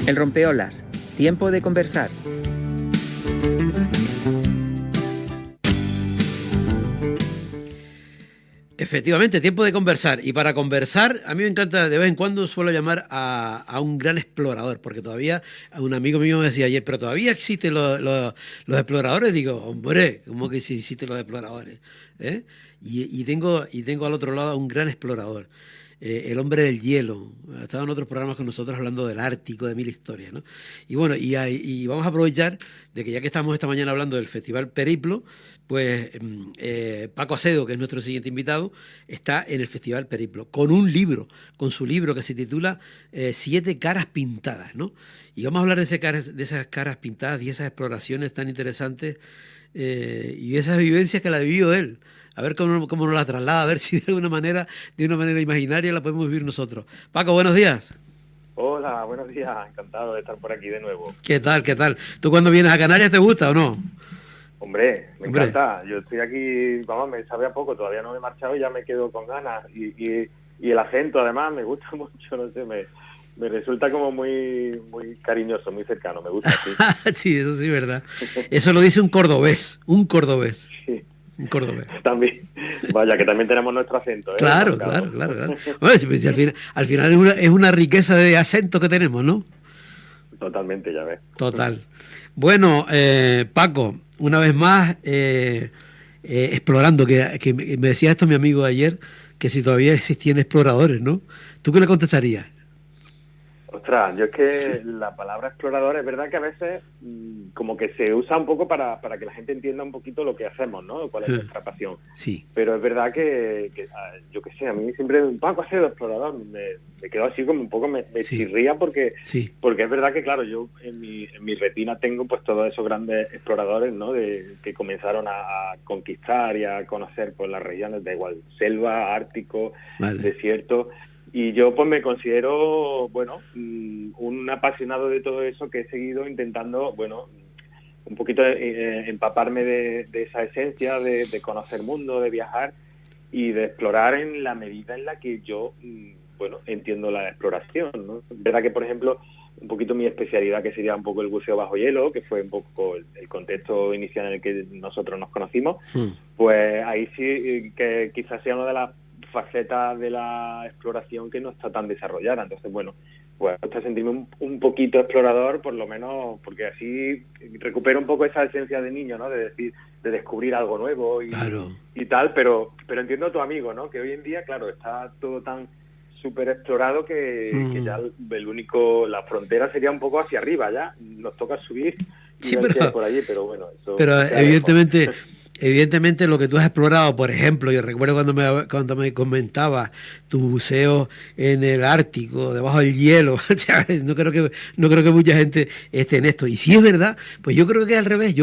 El rompeolas, tiempo de conversar. Efectivamente, tiempo de conversar. Y para conversar, a mí me encanta, de vez en cuando suelo llamar a un gran explorador, porque todavía un amigo mío me decía ayer, pero todavía existen los exploradores. Digo, hombre, ¿cómo que sí existen los exploradores? ¿Eh? Y tengo al otro lado a un gran explorador. El hombre del hielo. Ha estado en otros programas con nosotros hablando del Ártico, de mil historias, ¿no? Y bueno, y vamos a aprovechar de que ya que estamos esta mañana hablando del Festival Periplo, pues Paco Acedo, que es nuestro siguiente invitado, está en el Festival Periplo con un libro, con su libro que se titula Siete caras pintadas, ¿no? Y vamos a hablar de esas caras pintadas y esas exploraciones tan interesantes y de esas vivencias que la ha vivido él. A ver cómo nos la traslada, a ver si de una manera imaginaria la podemos vivir nosotros. Paco, buenos días. Hola, buenos días. Encantado de estar por aquí de nuevo. ¿Qué tal? ¿Qué tal? ¿Tú cuando vienes a Canarias te gusta o no? Hombre, me encanta. Yo estoy aquí, vamos, me sabe a poco, todavía no me he marchado y ya me quedo con ganas. Y el acento, además, me gusta mucho, no sé, me resulta como muy cariñoso, muy cercano, me gusta. Sí, sí, eso sí es verdad. Eso lo dice un cordobés. Sí. Un cordobés. También, vaya, que también tenemos nuestro acento, ¿eh? Claro. Bueno, si al final es una riqueza de acento que tenemos, ¿no? Totalmente, ya ves. Total. Bueno, Paco, una vez más, explorando, que me decía esto mi amigo ayer, que si todavía existían exploradores, ¿no? ¿Tú qué le contestarías? Ostras, yo es que la palabra explorador es verdad que a veces como que se usa un poco para que la gente entienda un poquito lo que hacemos, ¿no? Cuál es nuestra pasión. Sí. Pero es verdad que yo qué sé, a mí siempre Paco ha sido explorador, me quedo así como un poco, me chirría porque es verdad que, claro, yo en mi retina tengo pues todos esos grandes exploradores, ¿no? Que comenzaron a conquistar y a conocer pues las regiones de igual, selva, ártico, desierto. Y yo pues me considero, bueno, un apasionado de todo eso que he seguido intentando, bueno, un poquito empaparme de esa esencia, de conocer mundo, de viajar y de explorar en la medida en la que yo, bueno, entiendo la exploración, ¿no? Es verdad que, por ejemplo, un poquito mi especialidad, que sería un poco el buceo bajo hielo, que fue un poco el contexto inicial en el que nosotros nos conocimos, pues ahí sí que quizás sea una de las facetas de la exploración que no está tan desarrollada. Entonces, bueno, pues me gusta sentirme un poquito explorador, por lo menos, porque así recupero un poco esa esencia de niño, ¿no? De descubrir algo nuevo y tal, pero entiendo a tu amigo, ¿no? Que hoy en día, claro, está todo tan súper explorado que ya la frontera sería un poco hacia arriba ya. Nos toca subir y ver qué hay por allí, pero bueno, eso... Pero evidentemente lo que tú has explorado, por ejemplo, yo recuerdo cuando me comentabas tu buceo en el Ártico, debajo del hielo, o sea, no creo que mucha gente esté en esto. Y si es verdad, pues yo creo que es al revés.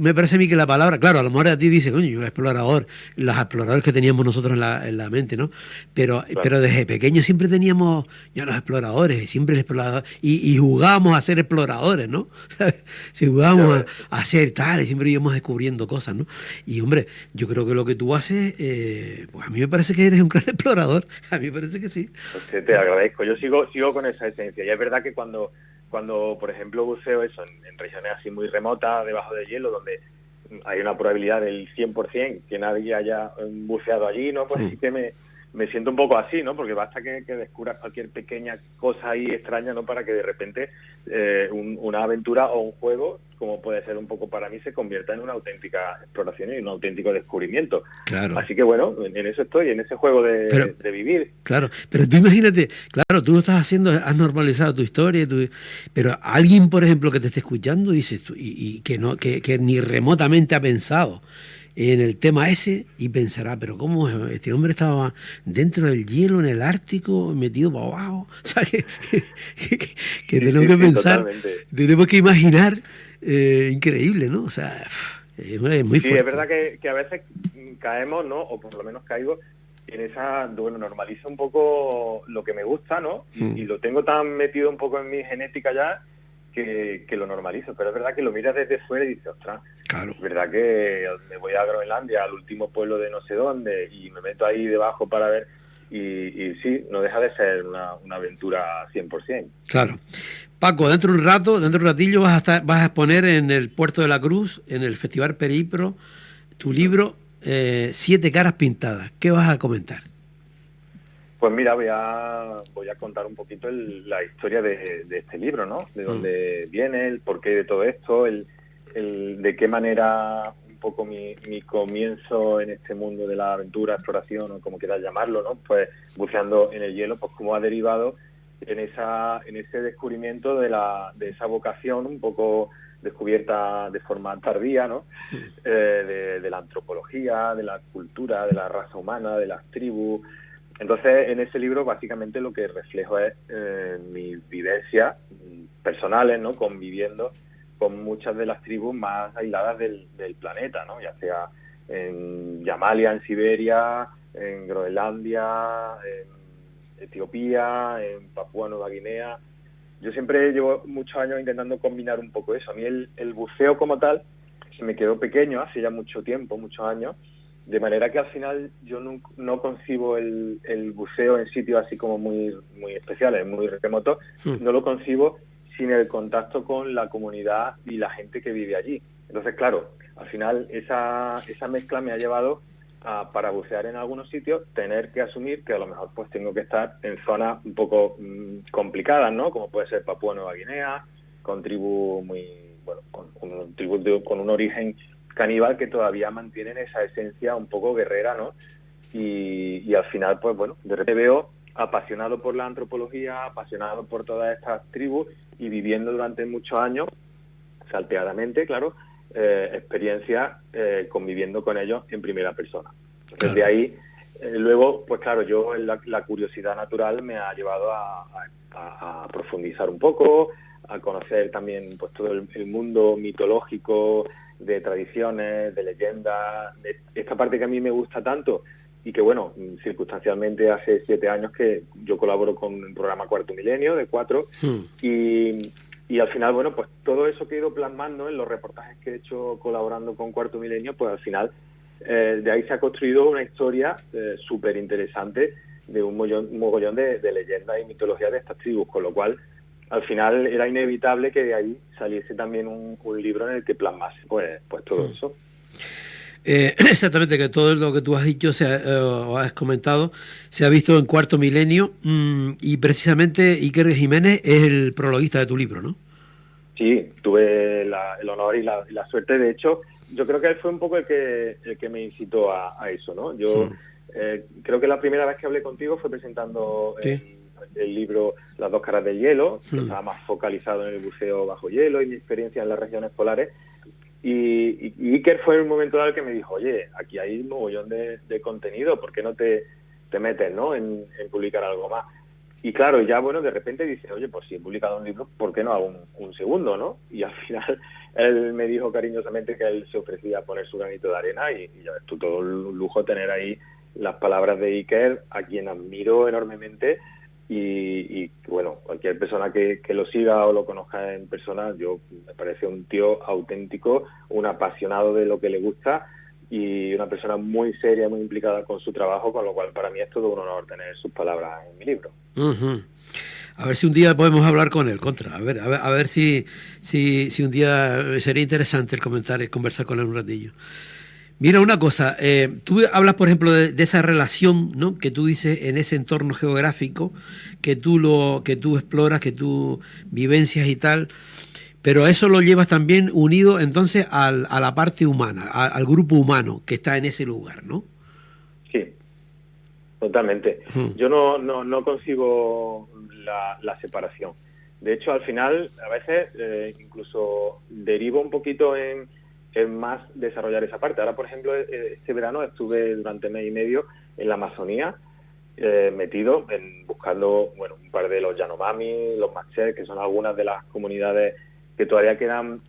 Me parece a mí que la palabra, claro, a lo mejor a ti dice, coño, yo explorador, los exploradores que teníamos nosotros en la mente, ¿no? Pero desde pequeños siempre teníamos ya los exploradores, siempre el explorador, y jugábamos a ser exploradores, ¿no? ¿Sabes? Si jugábamos a ser tales, siempre íbamos descubriendo cosas, ¿no? Y hombre, yo creo que lo que tú haces, pues a mí me parece que eres un gran explorador. A mí me parece que sí. Pues te agradezco. Yo sigo con esa esencia. Y es verdad que cuando por ejemplo, buceo eso en regiones así muy remotas, debajo del hielo, donde hay una probabilidad del 100% que nadie haya buceado allí, ¿no? Pues sí que me siento un poco así, ¿no? Porque basta que descubras cualquier pequeña cosa ahí extraña, ¿no? Para que de repente una aventura o un juego, como puede ser un poco para mí, se convierta en una auténtica exploración y un auténtico descubrimiento. Claro. Así que bueno, en eso estoy, en ese juego de vivir. Claro, pero tú imagínate, claro, tú lo estás haciendo, has normalizado tu historia, pero alguien, por ejemplo, que te esté escuchando dice y que ni remotamente ha pensado en el tema ese y pensará, pero ¿cómo este hombre estaba dentro del hielo en el Ártico, metido para abajo? O sea, que tenemos que pensar, totalmente. Tenemos que imaginar, increíble, ¿no? O sea, es muy fuerte. Sí, es verdad que a veces caemos, ¿no? O por lo menos caigo en esa, bueno, normaliza un poco lo que me gusta, ¿no? Y lo tengo tan metido un poco en mi genética ya, que lo normalizo, pero es verdad que lo miras desde fuera y dices, ostras, claro. Es verdad que me voy a Groenlandia, al último pueblo de no sé dónde, y me meto ahí debajo para ver, y sí, no deja de ser una aventura 100%. Claro. Paco, dentro de un ratillo vas a exponer en el Puerto de la Cruz, en el Festival Peripro, tu libro, 7 caras pintadas. ¿Qué vas a comentar? Pues mira, voy a contar un poquito la historia de este libro, ¿no? De dónde viene, el porqué de todo esto, de qué manera un poco mi comienzo en este mundo de la aventura, exploración o como quieras llamarlo, ¿no? Pues buceando en el hielo, pues cómo ha derivado en ese descubrimiento de esa vocación un poco descubierta de forma tardía, ¿no? De la antropología, de la cultura, de la raza humana, de las tribus. Entonces, en ese libro básicamente lo que reflejo es mis vivencias personales, ¿no? Conviviendo con muchas de las tribus más aisladas del planeta, ¿no? Ya sea en Yamalia, en Siberia, en Groenlandia, en Etiopía, en Papúa Nueva Guinea. Yo siempre llevo muchos años intentando combinar un poco eso. A mí el buceo como tal se me quedó pequeño hace ya mucho tiempo, muchos años, de manera que al final yo no concibo el buceo en sitios así como muy, muy especiales, muy remotos, no lo concibo sin el contacto con la comunidad y la gente que vive allí. Entonces, claro, al final esa mezcla me ha llevado a, para bucear en algunos sitios, tener que asumir que a lo mejor pues tengo que estar en zonas un poco complicadas, ¿no? Como puede ser Papúa Nueva Guinea, con tribus muy, bueno, con un origen caníbal que todavía mantienen esa esencia un poco guerrera, ¿no? Y al final, pues bueno, de repente veo apasionado por la antropología, apasionado por todas estas tribus y viviendo durante muchos años, salteadamente, claro, experiencias conviviendo con ellos en primera persona. Entonces, claro, de ahí, luego, pues claro, yo la curiosidad natural me ha llevado a profundizar un poco, a conocer también pues todo el mundo mitológico, de tradiciones, de leyendas, de esta parte que a mí me gusta tanto y que, bueno, circunstancialmente hace 7 años que yo colaboro con el programa Cuarto Milenio, de 4, y al final, bueno, pues todo eso que he ido plasmando en los reportajes que he hecho colaborando con Cuarto Milenio, pues al final de ahí se ha construido una historia súper interesante de un mogollón de leyendas y mitologías de estas tribus, con lo cual al final era inevitable que de ahí saliese también un libro en el que plasmase pues todo eso. Exactamente, que todo lo que tú has dicho o has comentado se ha visto en Cuarto Milenio, y precisamente Iker Jiménez es el prologuista de tu libro, ¿no? Sí, tuve el honor y la suerte. De hecho, yo creo que él fue un poco el que me incitó a eso, ¿no? Yo creo que la primera vez que hablé contigo fue presentando el libro Las 2 caras del hielo, que estaba más focalizado en el buceo bajo hielo y mi experiencia en las regiones polares. Y Iker fue en un momento dado que me dijo, oye, aquí hay un mogollón de contenido, ¿por qué no te metes, ¿no? en publicar algo más? Y claro, ya bueno, de repente dice, oye, pues si he publicado un libro, ¿por qué no hago un segundo, no? Y al final él me dijo cariñosamente que él se ofrecía a poner su granito de arena y ya ves tú, todo un lujo tener ahí las palabras de Iker, a quien admiro enormemente. Y bueno, cualquier persona que lo siga o lo conozca en persona, yo me parece un tío auténtico, un apasionado de lo que le gusta y una persona muy seria, muy implicada con su trabajo, con lo cual para mí es todo un honor tener sus palabras en mi libro. A ver si un día podemos hablar con él, a ver si un día sería interesante conversar con él un ratillo. Mira una cosa, tú hablas, por ejemplo, de esa relación, ¿no?, que tú dices en ese entorno geográfico, que tú exploras, que tú vivencias y tal, pero eso lo llevas también unido entonces a la parte humana, al grupo humano que está en ese lugar, ¿no? Sí, totalmente. Yo no concibo la separación. De hecho, al final, a veces incluso derivo un poquito en más desarrollar esa parte. Ahora, por ejemplo, este verano estuve durante mes y medio en la Amazonía, metido buscando, bueno, un par de los Yanomami, los Maché, que son algunas de las comunidades que todavía quedan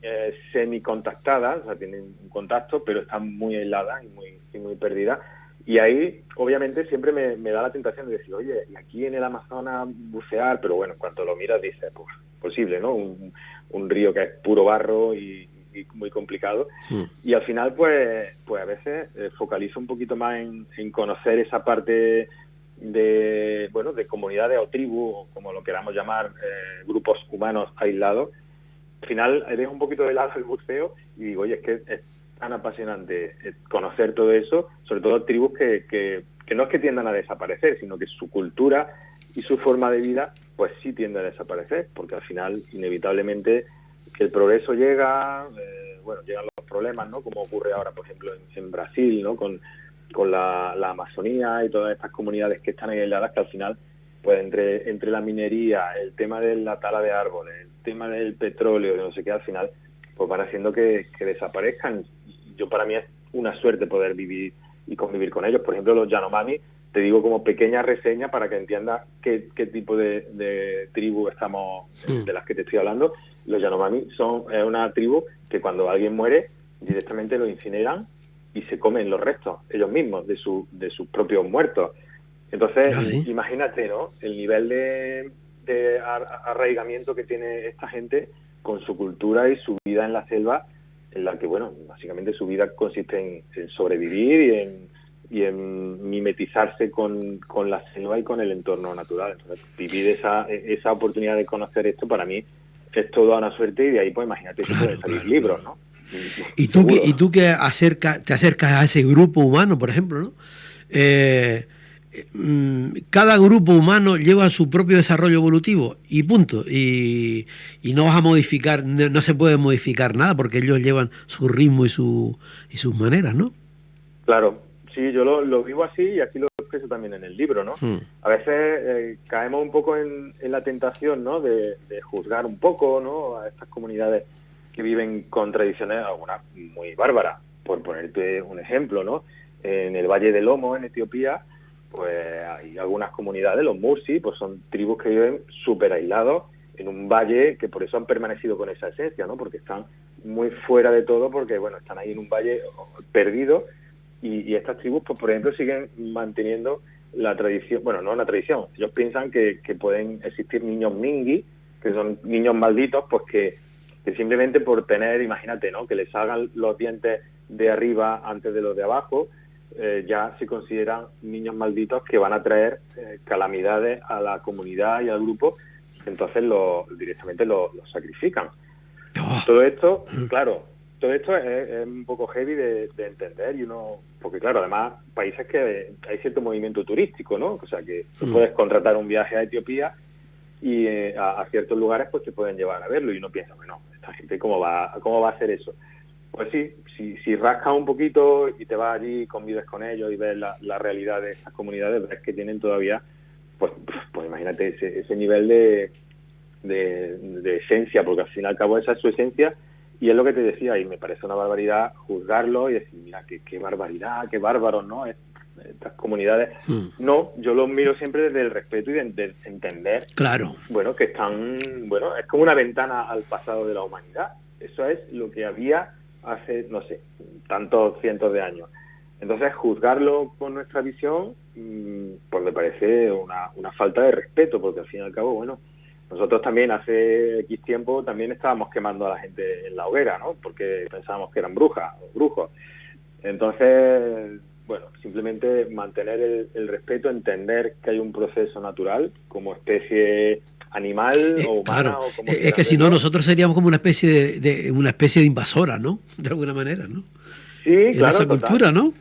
semi-contactadas, o sea, tienen un contacto, pero están muy aisladas y muy perdidas. Y ahí, obviamente, siempre me da la tentación de decir, oye, y aquí en el Amazonas bucear, pero bueno, en cuanto lo miras dices, pues imposible, ¿no? Un río que es puro barro y muy complicado. Y al final, pues a veces focalizo un poquito más en conocer esa parte de comunidades o tribus, como lo queramos llamar, grupos humanos aislados. Al final dejo un poquito de lado el buceo y digo, oye, es que es tan apasionante conocer todo eso, sobre todo tribus que no es que tiendan a desaparecer, sino que su cultura y su forma de vida pues sí tiende a desaparecer, porque al final inevitablemente que el progreso llega, llegan los problemas, ¿no? Como ocurre ahora, por ejemplo, en Brasil, ¿no? Con la Amazonía y todas estas comunidades que están aisladas, que al final, pues entre la minería, el tema de la tala de árboles, el tema del petróleo, no sé qué, al final, pues van haciendo que desaparezcan. Yo, para mí es una suerte poder vivir y convivir con ellos. Por ejemplo, los Yanomami, te digo como pequeña reseña para que entiendas qué tipo de tribu estamos, de las que te estoy hablando. Los Yanomami es una tribu que cuando alguien muere, directamente lo incineran y se comen los restos, ellos mismos, de sus propios muertos. Entonces, imagínate, ¿no? El nivel de arraigamiento que tiene esta gente con su cultura y su vida en la selva, en la que, básicamente su vida consiste en sobrevivir y en mimetizarse con la selva y con el entorno natural. Entonces, vivir esa oportunidad de conocer esto, para mí, es toda una suerte, y de ahí, pues imagínate, que pueden salir libros, ¿no? Y tú que te acercas a ese grupo humano, por ejemplo, ¿no? Cada grupo humano lleva su propio desarrollo evolutivo y punto, y no vas a modificar, no se puede modificar nada porque ellos llevan su ritmo y sus maneras, ¿no? Claro, sí, yo lo vivo así y así lo expreso también en el libro, ¿no? A veces caemos un poco en la tentación, ¿no? De juzgar un poco, ¿no? A estas comunidades que viven con tradiciones, algunas muy bárbaras. Por ponerte un ejemplo, ¿no? En el Valle del Omo, en Etiopía, pues hay algunas comunidades, los Mursi, pues son tribus que viven súper aislados en un valle, que por eso han permanecido con esa esencia, ¿no? Porque están muy fuera de todo, porque, están ahí en un valle perdido, y estas tribus, pues por ejemplo, siguen manteniendo la tradición, no una tradición, ellos piensan que pueden existir niños mingi, que son niños malditos, pues que simplemente por tener, imagínate, ¿no? Que les salgan los dientes de arriba antes de los de abajo, ya se consideran niños malditos que van a traer calamidades a la comunidad y al grupo, entonces directamente los sacrifican. Todo esto, claro, es un poco heavy de entender, porque claro, además, países que hay cierto movimiento turístico, ¿no? O sea, que tú puedes contratar un viaje a Etiopía y a ciertos lugares pues te pueden llevar a verlo, y uno piensa, esta gente ¿cómo va a hacer eso? Pues sí, si rascas un poquito y te vas allí, convives con ellos y ves la realidad de estas comunidades, ves que tienen todavía, pues imagínate ese nivel de esencia, porque al fin y al cabo esa es su esencia, y es lo que te decía, y me parece una barbaridad juzgarlo y decir, mira, qué barbaridad, qué bárbaros, ¿no? Estas comunidades. No, yo los miro siempre desde el respeto y de entender, claro, que están, es como una ventana al pasado de la humanidad. Eso es lo que había hace, no sé, tantos cientos de años. Entonces, juzgarlo con nuestra visión, pues me parece una falta de respeto, porque al fin y al cabo, nosotros también hace X tiempo también estábamos quemando a la gente en la hoguera, ¿no? Porque pensábamos que eran brujas o brujos. Entonces, simplemente mantener el respeto, entender que hay un proceso natural como especie animal o humana. Claro, o como es que si no, nosotros seríamos como una especie de invasora, ¿no? De alguna manera, ¿no? Sí, en claro, esa cultura, ¿no?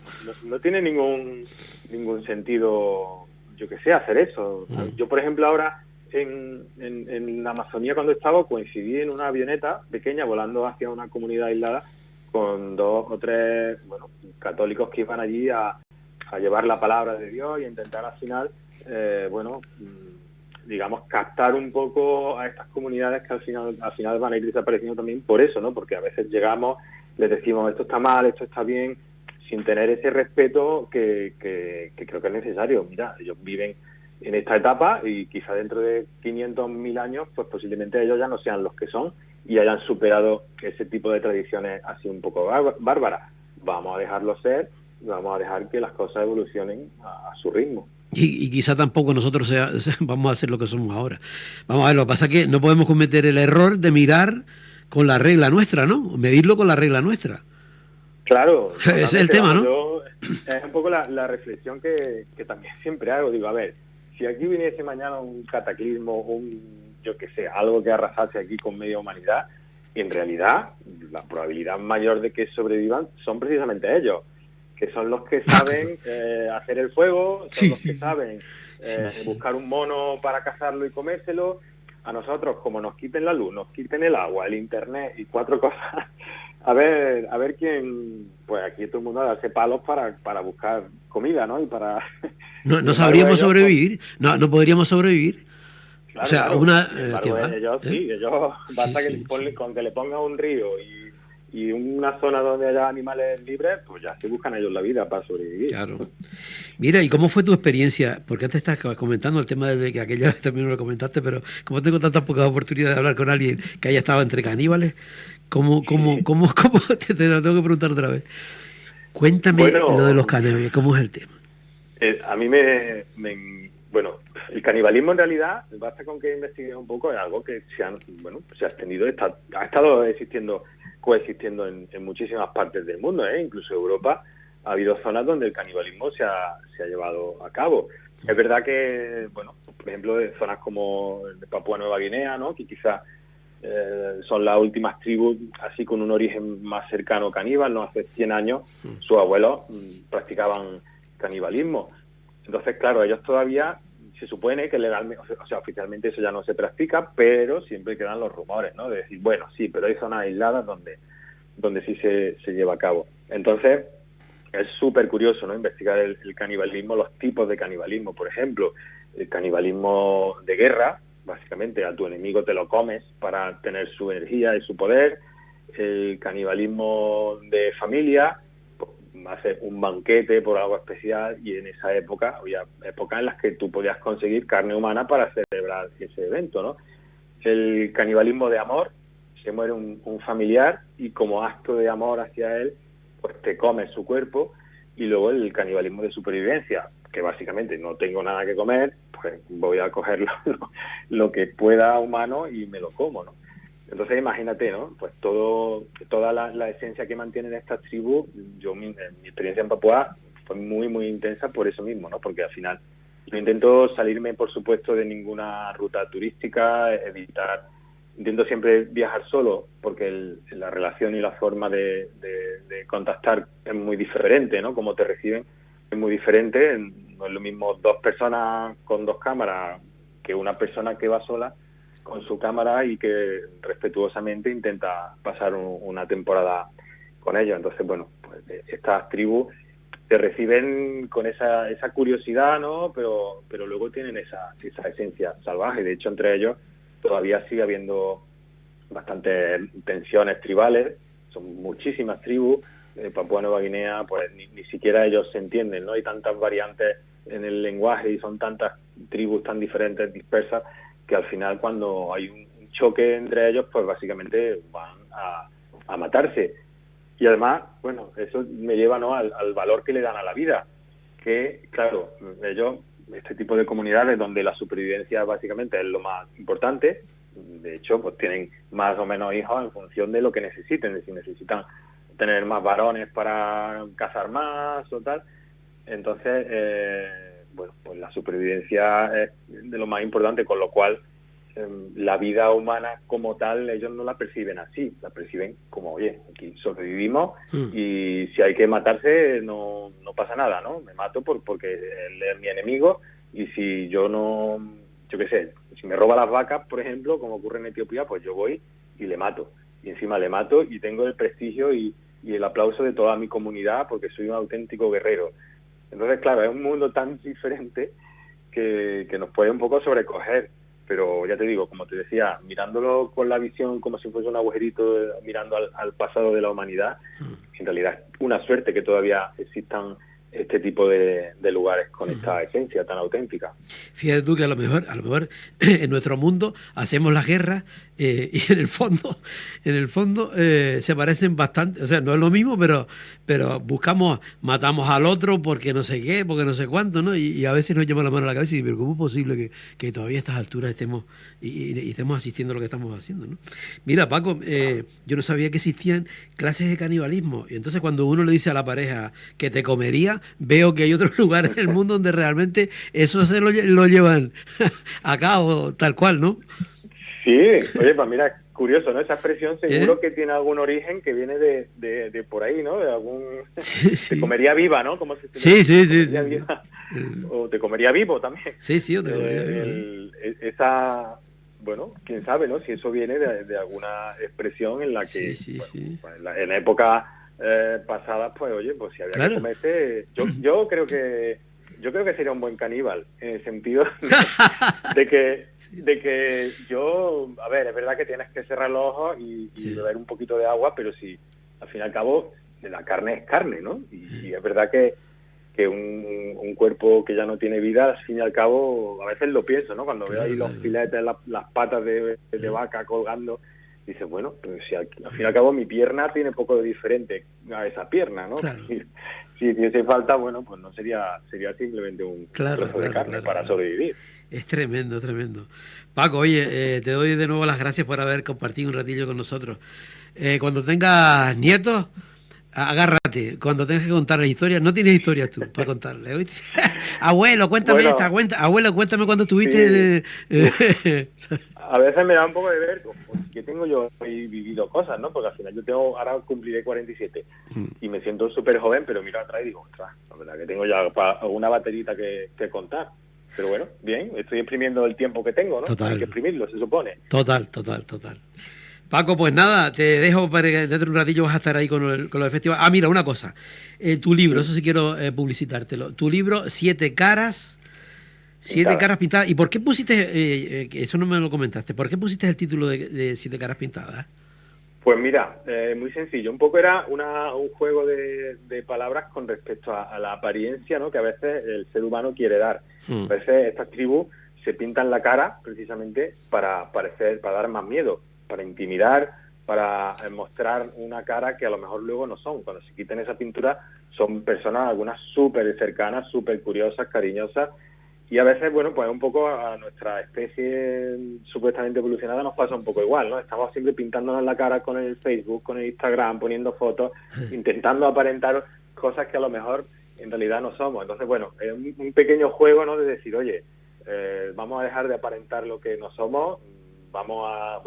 No tiene ningún sentido, yo que sé, hacer eso. Yo, por ejemplo, ahora en la Amazonía, cuando estaba, coincidí en una avioneta pequeña volando hacia una comunidad aislada con 2 o 3 católicos que iban allí a llevar la palabra de Dios y a intentar al final, digamos, captar un poco a estas comunidades que al final van a ir desapareciendo también por eso, ¿no? Porque a veces llegamos, les decimos esto está mal, esto está bien, sin tener ese respeto que creo que es necesario. Mira, ellos viven en esta etapa y quizá dentro de 500.000 años, pues posiblemente ellos ya no sean los que son y hayan superado ese tipo de tradiciones así un poco bárbaras. Vamos a dejarlo ser y vamos a dejar que las cosas evolucionen a su ritmo. Y quizá tampoco nosotros vamos a hacer lo que somos ahora. Vamos a ver, lo que pasa es que no podemos cometer el error de mirar con la regla nuestra, ¿no? Medirlo con la regla nuestra. Claro. Ese es el tema, ¿no? Es un poco la reflexión que también siempre hago. Digo, a ver, si aquí viniese mañana un cataclismo, yo que sé, algo que arrasase aquí con media humanidad, y en realidad la probabilidad mayor de que sobrevivan son precisamente ellos, que son los que saben hacer el fuego, son los que saben buscar un mono para cazarlo y comérselo. A nosotros, como nos quiten la luz, nos quiten el agua, el internet y 4 cosas, a ver quién, pues aquí todo el mundo darse palos para buscar comida, ¿no? Y para... No sabríamos sobrevivir, no podríamos sobrevivir. Claro, o sea, claro. Ellos basta con que le pongan un río y una zona donde haya animales libres, pues ya se buscan ellos la vida para sobrevivir. Claro. Mira, ¿y cómo fue tu experiencia? Porque antes estás comentando el tema de que aquella vez también lo comentaste, pero como tengo tantas pocas oportunidades de hablar con alguien que haya estado entre caníbales, ¿cómo te lo tengo que preguntar otra vez? Cuéntame lo de los caníbales, ¿cómo es el tema? A mí bueno, el canibalismo en realidad, basta con que investigues un poco, es algo que se ha extendido, ha estado coexistiendo en muchísimas partes del mundo, incluso Europa. Ha habido zonas donde el canibalismo se ha llevado a cabo. Es verdad que, bueno, por ejemplo, de zonas como de Papúa Nueva Guinea, ¿no? Que quizás son las últimas tribus así con un origen más cercano caníbal, ¿no? Hace 100 años sus abuelos practicaban canibalismo. Entonces, claro, ellos todavía se supone que legalmente, o sea, oficialmente eso ya no se practica, pero siempre quedan los rumores, ¿no? De decir, bueno, sí, pero hay zonas aisladas donde sí se lleva a cabo. Entonces, es súper curioso, ¿no? Investigar el canibalismo, los tipos de canibalismo, por ejemplo, el canibalismo de guerra, básicamente a tu enemigo te lo comes para tener su energía y su poder, el canibalismo de familia, hacer un banquete por algo especial, y en esa época había épocas en las que tú podías conseguir carne humana para celebrar ese evento, ¿no? El canibalismo de amor, se muere un familiar y como acto de amor hacia él, pues te comes su cuerpo. Y luego el canibalismo de supervivencia, que básicamente no tengo nada que comer, pues voy a coger lo que pueda humano y me lo como, ¿no? Entonces imagínate, ¿no? Pues toda la esencia que mantienen estas tribus, mi experiencia en Papúa fue muy, muy intensa por eso mismo, ¿no? Porque al final yo intento salirme, por supuesto, de ninguna ruta turística, intento siempre viajar solo, porque la relación y la forma de contactar es muy diferente, ¿no? Como te reciben es muy diferente. No es lo mismo 2 personas con 2 cámaras que una persona que va sola con su cámara y que respetuosamente intenta pasar una temporada con ellos. Entonces, bueno, pues estas tribus te reciben con esa curiosidad, ¿no? Pero luego tienen esa esencia salvaje. De hecho, entre ellos todavía sigue habiendo bastantes tensiones tribales. Son muchísimas tribus. Papúa Nueva Guinea, pues ni siquiera ellos se entienden, ¿no? Hay tantas variantes en el lenguaje y son tantas tribus tan diferentes, dispersas, que al final cuando hay un choque entre ellos, pues básicamente van a matarse. Y además, bueno, eso me lleva, ¿no? al valor que le dan a la vida, que claro, ellos, este tipo de comunidades donde la supervivencia básicamente es lo más importante, de hecho, pues tienen más o menos hijos en función de lo que necesiten, si necesitan tener más varones para cazar más o tal. Entonces, bueno, pues la supervivencia es de lo más importante, con lo cual la vida humana como tal ellos no la perciben así, la perciben como, oye, aquí sobrevivimos y si hay que matarse no pasa nada, ¿no? Me mato porque él es mi enemigo, y si yo qué sé, si me roba las vacas, por ejemplo, como ocurre en Etiopía, pues yo voy y le mato, y encima le mato y tengo el prestigio y el aplauso de toda mi comunidad porque soy un auténtico guerrero. Entonces, claro, es un mundo tan diferente que nos puede un poco sobrecoger, pero ya te digo, como te decía, mirándolo con la visión como si fuese un agujerito, mirando al pasado de la humanidad, en realidad es una suerte que todavía existan este tipo de lugares con esta esencia tan auténtica. Fíjate tú que a lo mejor en nuestro mundo hacemos la guerra y en el fondo se parecen bastante, o sea, no es lo mismo, pero matamos al otro porque no sé qué, porque no sé cuánto, ¿no? Y a veces nos llama la mano a la cabeza y pero ¿cómo es posible que todavía a estas alturas estemos y estemos asistiendo a lo que estamos haciendo, ¿no? Mira, Paco, yo no sabía que existían clases de canibalismo y entonces cuando uno le dice a la pareja que te comería, veo que hay otros lugares en el mundo donde realmente eso se lo llevan a cabo tal cual, ¿no? Sí, oye, pues mira, curioso, ¿no? Esa expresión seguro que tiene algún origen que viene de por ahí, ¿no? De algún... Te comería viva, ¿no? Como si sí. O te comería vivo también. Sí, o te comería vivo. Esa... Bueno, quién sabe, ¿no? Si eso viene de alguna expresión en la que... Pues en época pasadas, pues oye, pues si había que comerse... Yo creo que sería un buen caníbal, en el sentido de que yo, a ver, es verdad que tienes que cerrar los ojos y beber un poquito de agua, pero si al fin y al cabo la carne es carne, ¿no? Y es verdad que un cuerpo que ya no tiene vida, al fin y al cabo, a veces lo pienso, ¿no? Cuando veo ahí los filetes, las patas de vaca colgando, dices, bueno, pues si al fin y al cabo mi pierna tiene poco de diferente a esa pierna, ¿no? Claro. Si hiciese falta, bueno, pues no sería simplemente un trozo de carne para sobrevivir. Es tremendo, tremendo. Paco, oye, te doy de nuevo las gracias por haber compartido un ratillo con nosotros. Cuando tengas nietos, agárrate. Cuando tengas que contar las historias, no tienes historias tú para contarle, ¿oíste? Abuelo, cuéntame abuelo, cuéntame cuando estuviste... A veces me da un poco de vergüenza, porque tengo yo ahí vivido cosas, ¿no? Porque al final ahora cumpliré 47 y me siento súper joven, pero miro atrás y digo, ostras, la verdad que tengo ya alguna baterita que contar. Pero bueno, bien, estoy exprimiendo el tiempo que tengo, ¿no? Total. Hay que exprimirlo, se supone. Total. Paco, pues nada, te dejo para que dentro de un ratillo vas a estar ahí con los festivales. Ah, mira, una cosa, tu libro, eso sí quiero publicitártelo. Tu libro, Siete caras pintadas. ¿Y por qué pusiste, eso no me lo comentaste, por qué pusiste el título de Siete caras pintadas? Pues mira, muy sencillo. Un poco era un juego de palabras con respecto a la apariencia, ¿no? Que a veces el ser humano quiere dar. A veces estas tribus se pintan la cara precisamente para dar más miedo, para intimidar, para mostrar una cara que a lo mejor luego no son. Cuando se quiten esa pintura son personas, algunas súper cercanas, súper curiosas, cariñosas. Y a veces, bueno, pues un poco a nuestra especie supuestamente evolucionada nos pasa un poco igual, ¿no? Estamos siempre pintándonos la cara con el Facebook, con el Instagram, poniendo fotos, intentando aparentar cosas que a lo mejor en realidad no somos. Entonces, bueno, es un pequeño juego, ¿no? De decir, oye, vamos a dejar de aparentar lo que no somos, vamos a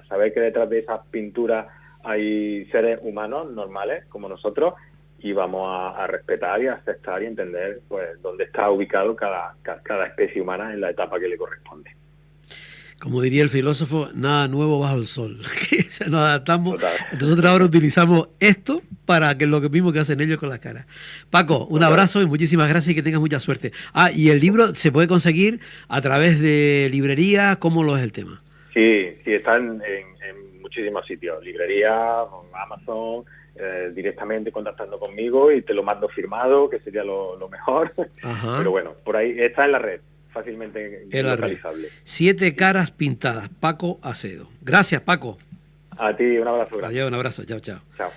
saber que detrás de esas pinturas hay seres humanos normales como nosotros, y vamos a respetar y a aceptar y entender pues dónde está ubicado cada especie humana en la etapa que le corresponde. Como diría el filósofo, nada nuevo bajo el sol. Nos adaptamos. Nosotros ahora utilizamos esto para que lo mismo que hacen ellos con las caras. Paco, un abrazo y muchísimas gracias y que tengas mucha suerte. Ah, y el libro se puede conseguir a través de librerías. ¿Cómo lo es el tema? Sí, están en muchísimos sitios. Librería, Amazon... directamente contactando conmigo y te lo mando firmado, que sería lo mejor. Ajá. Pero bueno, por ahí está en la red, fácilmente localizable. Siete caras pintadas, Paco Acedo. Gracias, Paco. A ti, un abrazo. Gracias. Adiós, un abrazo. Chao. Chao.